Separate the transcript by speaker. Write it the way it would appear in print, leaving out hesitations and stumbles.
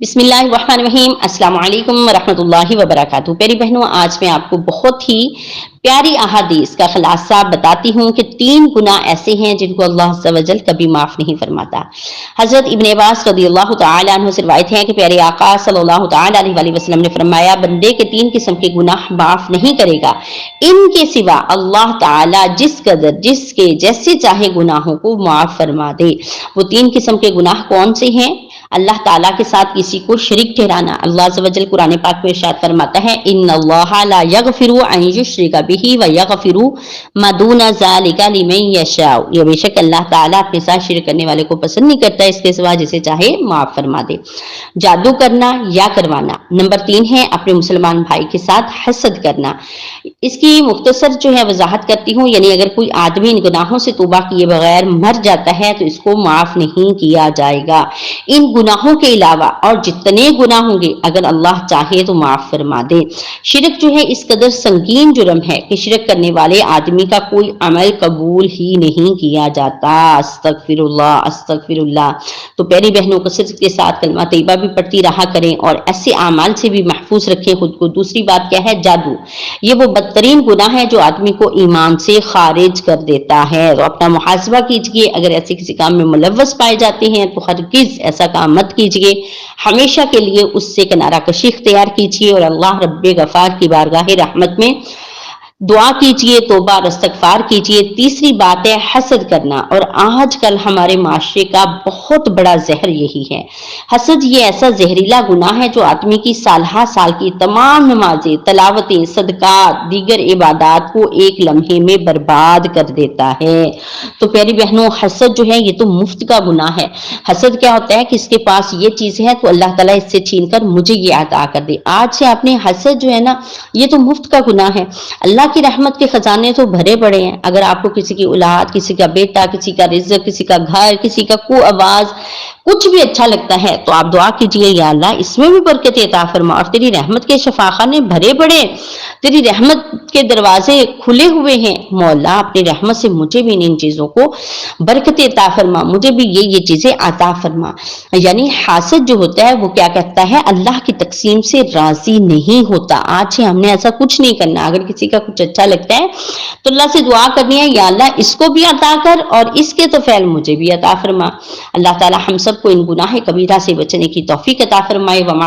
Speaker 1: بسم اللہ الرحمن الرحیم، السلام علیکم ورحمۃ اللہ وبرکاتہ۔ پیاری بہنوں، آج میں آپ کو بہت ہی پیاری احادیث کا خلاصہ بتاتی ہوں کہ 3 گناہ ایسے ہیں جن کو اللہ عز و جل کبھی معاف نہیں فرماتا۔ حضرت ابن عباس رضی اللہ تعالی عنہ سے روایت ہے کہ پیارے آقا صلی اللہ تعالی علیہ وسلم نے فرمایا، بندے کے 3 قسم کے گناہ معاف نہیں کرے گا، ان کے سوا اللہ تعالی جس قدر جس کے جیسے چاہے گناہوں کو معاف فرما دے۔ وہ 3 قسم کے گناہ کون سے ہیں؟ اللہ تعالیٰ کے ساتھ کسی کو شریک ٹھہرانا۔ اللہ عز و جل قرآن پاک میں ارشاد فرماتا ہے، ان اللہ لا یغفر ان یشرک بہ ویغفر ما دون ذلک لمن یشاء۔ یہ بے شک اللہ تعالیٰ اپنے ساتھ شرک کرنے والے کو پسند نہیں کرتا، اس کے سوا جسے چاہے معاف فرما دے۔ جادو کرنا یا کروانا۔ نمبر 3 ہے اپنے مسلمان بھائی کے ساتھ حسد کرنا۔ اس کی مختصر جو ہے وضاحت کرتی ہوں، یعنی اگر کوئی آدمی ان گناہوں سے توبہ کیے بغیر مر جاتا ہے تو اس کو معاف نہیں کیا جائے گا۔ ان گناہوں کے علاوہ اور جتنے گناہ ہوں گے اگر اللہ چاہے تو معاف فرما دے۔ شرک جو ہے اس قدر سنگین جرم ہے کہ شرک کرنے والے آدمی کا کوئی عمل قبول ہی نہیں کیا جاتا۔ استغفر اللہ استغفر اللہ۔ تو پیاری بہنوں کو صدق کے ساتھ کلمہ طیبہ بھی پڑھتی رہا کریں اور ایسے اعمال سے بھی محفوظ رکھیں خود کو۔ دوسری بات کیا ہے؟ جادو۔ یہ وہ بدترین گناہ ہے جو آدمی کو ایمان سے خارج کر دیتا ہے۔ تو اپنا محاسبہ کیجئے، اگر ایسے کسی کام میں ملوث پائے جاتے ہیں تو ہرگز ایسا کام مت کیجئے، ہمیشہ کے لیے اس سے کنارہ کشی اختیار کیجئے اور اللہ رب غفار کی بارگاہ رحمت میں دعا کیجئے، توبہ اور استغفار کیجئے۔ تیسری بات ہے حسد کرنا، اور آج کل ہمارے معاشرے کا بہت بڑا زہر یہی ہے۔ حسد یہ ایسا زہریلا گناہ ہے جو آدمی کی سالہ سال کی تمام نمازیں، تلاوتیں، صدقات، دیگر عبادات کو ایک لمحے میں برباد کر دیتا ہے۔ تو پیاری بہنوں، حسد جو ہے یہ تو مفت کا گناہ ہے۔ حسد کیا ہوتا ہے کہ اس کے پاس یہ چیز ہے تو اللہ تعالیٰ اس سے چھین کر مجھے یہ عطا کر دے۔ آج سے آپ نے حسد جو ہے نا، یہ تو مفت کا گناہ ہے۔ اللہ کی رحمت کے خزانے تو بھرے پڑے ہیں۔ اگر آپ کو کسی کی اولاد، کسی کا بیٹا، کسی کا رزق، کسی کا گھر، کسی کا کو آواز، کچھ بھی اچھا لگتا ہے تو آپ دعا کیجئے، یا اللہ اس میں بھی برکت عطا فرما، اور تیری رحمت کے شفاخانے بھرے پڑے، تیری رحمت کے دروازے کھلے ہوئے ہیں، مولا اپنی رحمت سے مجھے بھی ان چیزوں کو برکت عطا فرما، مجھے بھی یہ چیزیں عطا فرما۔ یعنی حاسد جو ہوتا ہے وہ کیا کہتا ہے؟ اللہ کی تقسیم سے راضی نہیں ہوتا۔ آج سے ہم نے ایسا کچھ نہیں کرنا۔ اگر کسی کا کچھ اچھا لگتا ہے تو اللہ سے دعا کرنی ہے، یا اللہ اس کو بھی عطا کر اور اس کے تو فعل مجھے بھی عطا فرما۔ اللہ تعالی ہم سب کو ان گناہ کبیرہ سے بچنے کی توفیق عطا فرمائے۔ وما